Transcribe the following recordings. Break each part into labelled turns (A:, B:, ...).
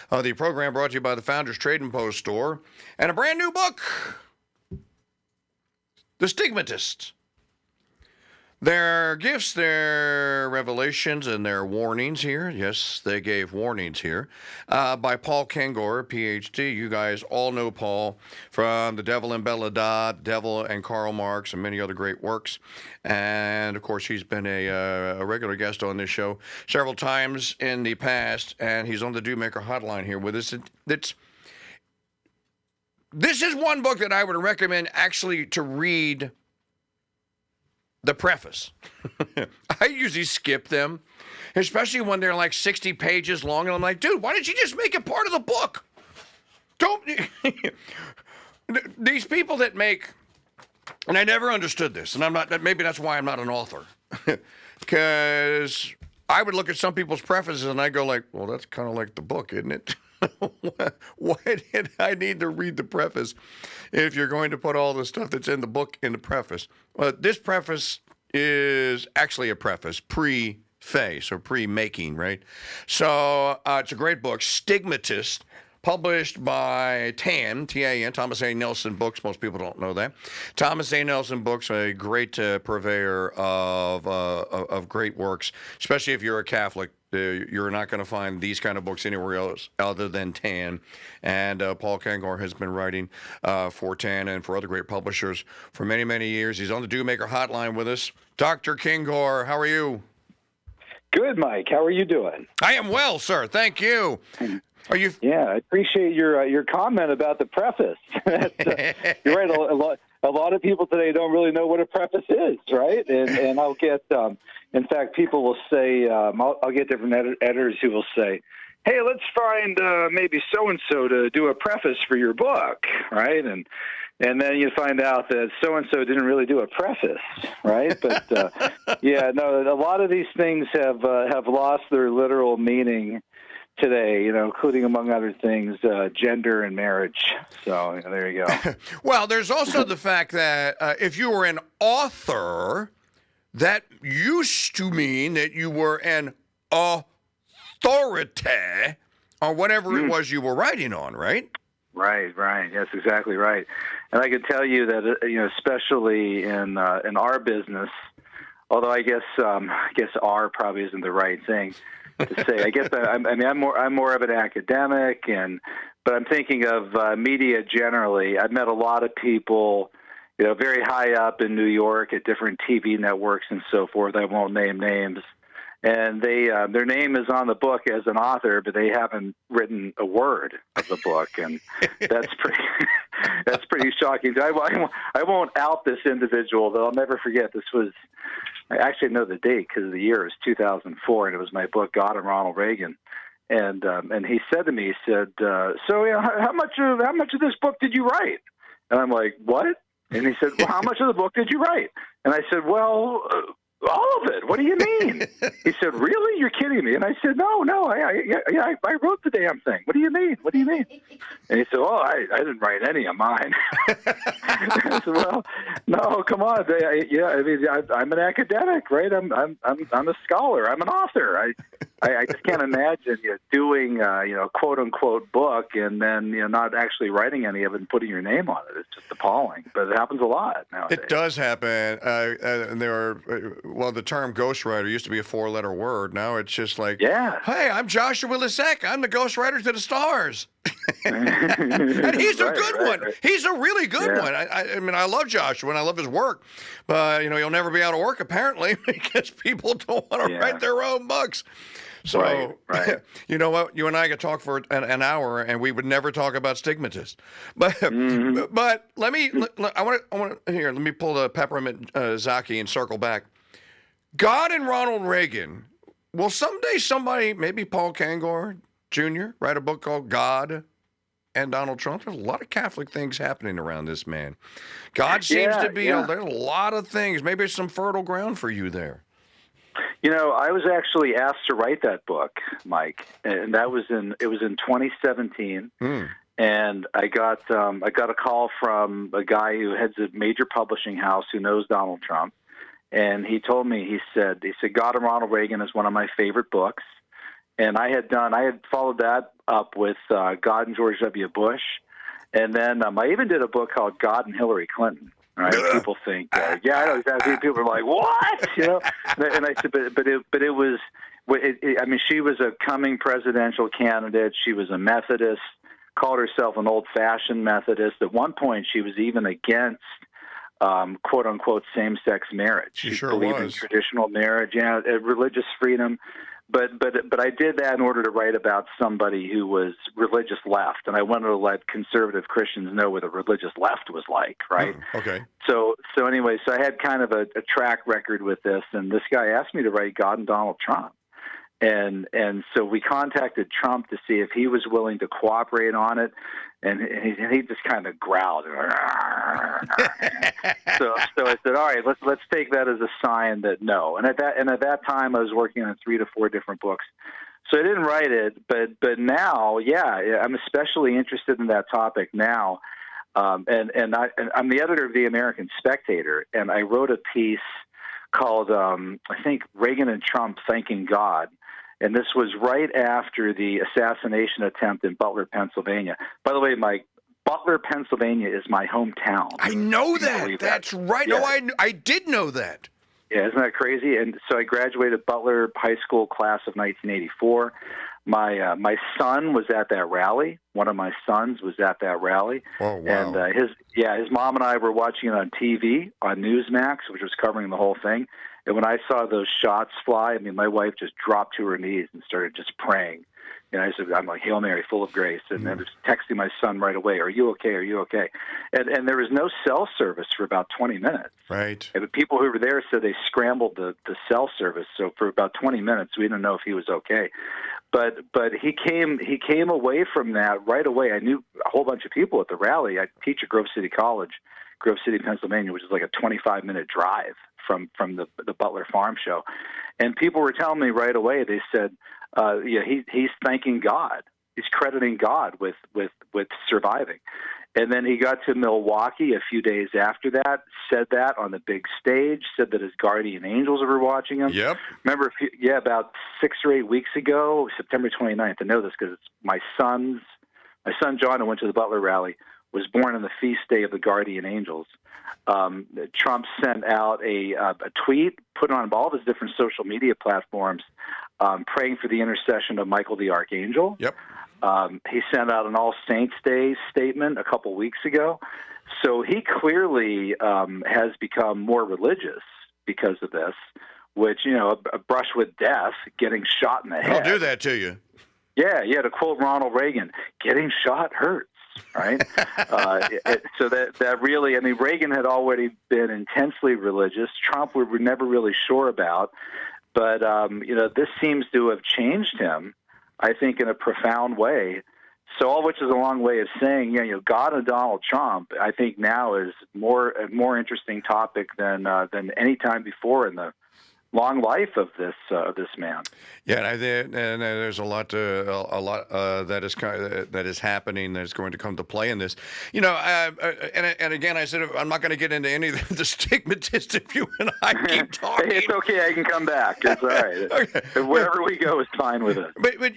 A: The program brought to you by the Founders Trading Post store and a brand new book, The Stigmatists. Their gifts, their revelations, and their warnings here. Yes, they gave warnings here. By Paul Kengor, Ph.D. You guys all know Paul from The Devil and Bella Dodd, Devil and Karl Marx, and many other great works. And, of course, he's been a regular guest on this show several times in the past, and he's on the Dude Maker Hotline here with us. This is one book that I would recommend actually to read the preface. I usually skip them, especially when they're like 60 pages long, and I'm like, dude, why didn't you just make it part of the book? Don't. These people that make, and I never understood this, and I'm not, maybe that's why I'm not an author, because I would look at some people's prefaces and I go like, well, that's kind of like the book, isn't it? Why did I need to read the preface if you're going to put all the stuff that's in the book in the preface? Well, this preface is actually a preface, pre-face or pre-making, right? So it's a great book, Stigmatist, published by TAN, Thomas A. Nelson Books. Most people don't know that. Thomas A. Nelson Books, a great purveyor of great works, especially if you're a Catholic. You're not going to find these kind of books anywhere else other than TAN. And Paul Kengor has been writing for TAN and for other great publishers for many, many years. He's on the Dude Maker Hotline with us. Dr. Kengor, how are you?
B: Good, Mike. How are you doing?
A: I am well, sir. Thank you. Are you?
B: Yeah, I appreciate your comment about the preface. You're right. A lot of people today don't really know what a preface is, right? And I'll get, in fact, people will say, I'll get different editors who will say, hey, let's find maybe so-and-so to do a preface for your book, right? And then you find out that so-and-so didn't really do a preface, right? But, yeah, no, a lot of these things have lost their literal meaning today, including, among other things, gender and marriage. So there you go.
A: Well, there's also the fact that if you were an author, that used to mean that you were an authority on whatever it was you were writing on, right?
B: Right. That's exactly right. And I can tell you that, especially in our business, although I guess "R" probably isn't the right thing to say. I guess I'm more of an academic, but I'm thinking of media generally. I've met a lot of people, very high up in New York at different TV networks and so forth. I won't name names, and their name is on the book as an author, but they haven't written a word of the book, and that's pretty shocking. I won't out this individual, though. I'll never forget. This was. I actually know the date because the year is 2004, and it was my book, God and Ronald Reagan. And he said to me, so how much of this book did you write? And I'm like, what? And he said, well, how much of the book did you write? And I said, well, all of it. What do you mean? He said, really? You're kidding me? And I said, no, I wrote the damn thing. What do you mean? And he said, well, I didn't write any of mine. I said, well, no, come on. I'm an academic, right? I'm a scholar. I'm an author. I just can't imagine doing quote unquote book and then not actually writing any of it and putting your name on it. It's just appalling. But it happens a lot nowadays.
A: It does happen. And there are the term ghostwriter used to be a 4-letter word. Now it's just like, hey, I'm Joshua Lisek. I'm the ghostwriter to the stars. And he's a good one. Right. He's a really good one. I mean, I love Joshua and I love his work, but he'll never be out of work apparently because people don't want to write their own books. So,
B: right.
A: You know what? You and I could talk for an hour, and we would never talk about stigmatists. But but let me pull the peppermint Zaki and circle back. God and Ronald Reagan. Will someday somebody, maybe Paul Kengor Jr., write a book called God and Donald Trump? There's a lot of Catholic things happening around this man. God seems to be there's a lot of things. Maybe it's some fertile ground for you there.
B: I was actually asked to write that book, Mike, and it was in 2017. And I got a call from a guy who heads a major publishing house who knows Donald Trump, and he told me, he said, God and Ronald Reagan is one of my favorite books, And I had followed that up with God and George W. Bush. And then I even did a book called God and Hillary Clinton. Right? People think, yeah, I know exactly. People are like, what? And I said, but it was, I mean, she was a coming presidential candidate. She was a Methodist, called herself an old-fashioned Methodist. At one point, she was even against quote unquote same-sex marriage.
A: She sure
B: believed
A: was.
B: in traditional marriage, religious freedom. But I did that in order to write about somebody who was religious left, and I wanted to let conservative Christians know what a religious left was like, right?
A: Okay.
B: So anyway, I had kind of a track record with this, and this guy asked me to write God and Donald Trump. And so we contacted Trump to see if he was willing to cooperate on it, and he just kind of growled. So I said, all right, let's take that as a sign that no. And at that time, I was working on 3 to 4 different books, so I didn't write it. But now, yeah, I'm especially interested in that topic now. And I'm the editor of the American Spectator, and I wrote a piece called I think Reagan and Trump Thanking God. And this was right after the assassination attempt in Butler, Pennsylvania. By the way, Mike, Butler, Pennsylvania is my hometown.
A: I know that. That's right.
B: Yeah.
A: No, I did know that.
B: Yeah, isn't that crazy? And so I graduated Butler High School class of 1984. My son was at that rally. One of my sons was at that rally.
A: Oh, wow.
B: And his mom and I were watching it on TV on Newsmax, which was covering the whole thing. And when I saw those shots fly, I mean, my wife just dropped to her knees and started just praying. And I'm like, Hail Mary, full of grace. And I was texting my son right away, are you okay? Are you okay? And there was no cell service for about 20 minutes.
A: Right.
B: And the people who were there said they scrambled the cell service. So for about 20 minutes, we didn't know if he was okay. But he came away from that right away. I knew a whole bunch of people at the rally. I teach at Grove City College, Grove City, Pennsylvania, which is like a 25-minute drive from the Butler Farm Show. And people were telling me right away, they said, he's thanking God. He's crediting God with surviving. And then he got to Milwaukee a few days after that, said that on the big stage, said that his guardian angels were watching him.
A: Yep.
B: Remember, about 6 or 8 weeks ago, September 29th, I know this because it's my son John, who went to the Butler rally, was born on the feast day of the guardian angels. Trump sent out a tweet, put on all of his different social media platforms, praying for the intercession of Michael the Archangel.
A: Yep.
B: He sent out an All Saints Day statement a couple weeks ago. So he clearly has become more religious because of this, which, a brush with death, getting shot in the head.
A: I'll do that to you.
B: Yeah, to quote Ronald Reagan, getting shot hurts. Right, so that really, I mean, Reagan had already been intensely religious. Trump we were never really sure about, but this seems to have changed him, I think, in a profound way. So, all which is a long way of saying, God and Donald Trump, I think now is a more interesting topic than any time before in the long life of this man.
A: Yeah, and there's a lot that is happening that is going to come to play in this. And again, I said I'm not going to get into any of the stigmatists if you and I keep talking.
B: It's okay, I can come back. It's all right. Okay. Wherever we go is fine with us.
A: But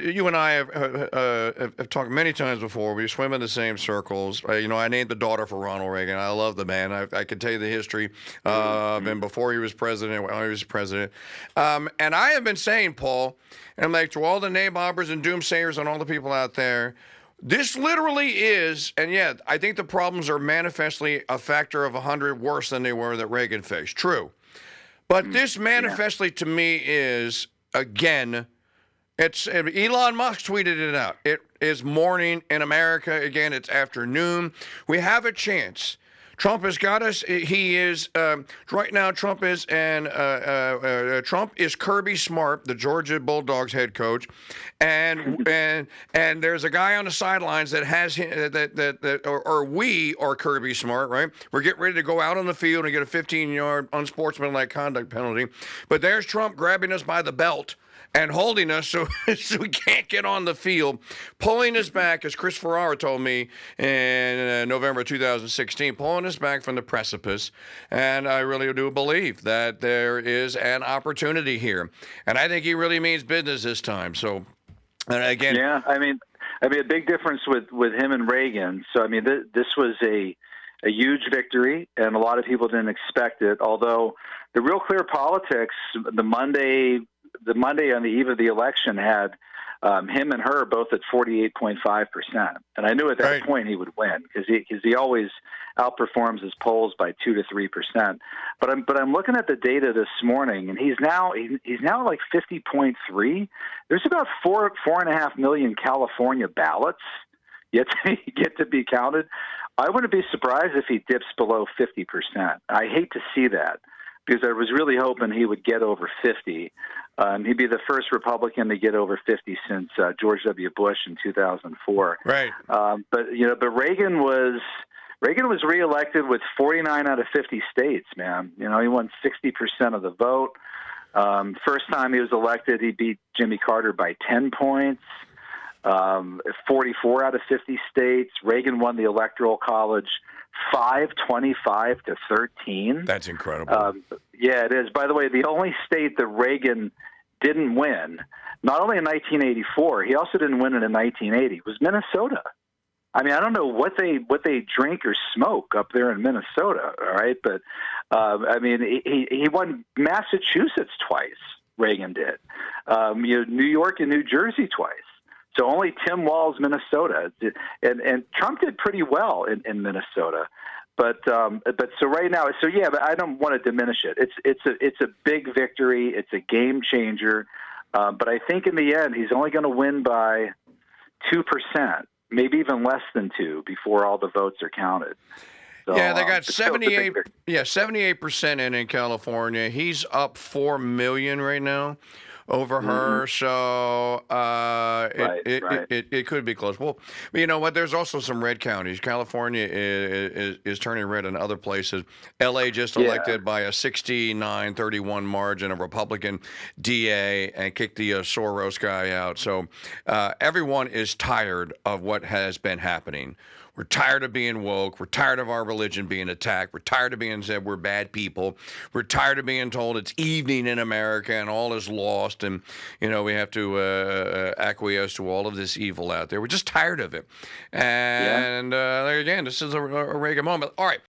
A: you and I have talked many times before. We swim in the same circles. I named the daughter for Ronald Reagan. I love the man. I could tell you the history of him before he was president, when he was president. And I have been saying, Paul, and like to all the nabobbers and doomsayers and all the people out there, this literally is, and yet I think the problems are manifestly a factor of 100 worse than they were that Reagan faced. True. But this manifestly to me is, again, Elon Musk tweeted it out. It is morning in America. Again, it's afternoon. We have a chance. Trump has got us. He is right now. Trump is Kirby Smart, the Georgia Bulldogs head coach, and there's a guy on the sidelines that has or we are Kirby Smart, right? We're getting ready to go out on the field and get a 15-yard unsportsmanlike conduct penalty, but there's Trump grabbing us by the belt and holding us so, so we can't get on the field, pulling us back, as Chris Ferrara told me in November 2016, pulling us back from the precipice. And I really do believe that there is an opportunity here. And I think he really means business this time. So, and again,
B: yeah, I mean, a big difference with him and Reagan. So, I mean, this was a huge victory, and a lot of people didn't expect it. Although the Real Clear Politics, the Monday on the eve of the election had him and her both at 48.5%, and I knew at that point he would win because he always outperforms his polls by 2 to 3%. But I'm looking at the data this morning, and he's now like 50.3. There's about 4.5 million California ballots yet to be counted. I wouldn't be surprised if he dips below 50%. I hate to see that because I was really hoping he would get over 50. He'd be the first Republican to get over 50 since George W. Bush in 2004.
A: Right.
B: But Reagan was reelected with 49 out of 50 states. Man, he won 60% of the vote. First time he was elected, he beat Jimmy Carter by 10 points. 44 out of 50 states. Reagan won the Electoral College 525 to 13.
A: That's incredible.
B: Yeah, it is. By the way, the only state that Reagan didn't win, not only in 1984, he also didn't win it in 1980, was Minnesota. I mean, I don't know what they drink or smoke up there in Minnesota, all right? But, I mean, he won Massachusetts twice, Reagan did. New York and New Jersey twice. So only Tim Walz, Minnesota, and Trump did pretty well in Minnesota, but so right now, but I don't want to diminish it. It's a big victory. It's a game changer, but I think in the end he's only going to win by 2%, maybe even less than 2 before all the votes are counted. So,
A: yeah, they got 78% in California. He's up 4 million right now over her, so it could be close. Well, you know what? There's also some red counties. California is turning red in other places. L.A. just elected by a 69-31 margin a Republican DA and kicked the Soros guy out. So everyone is tired of what has been happening. We're tired of being woke. We're tired of our religion being attacked. We're tired of being said we're bad people. We're tired of being told it's evening in America and all is lost and, we have to acquiesce to all of this evil out there. We're just tired of it. And again, this is a Reagan moment. All right.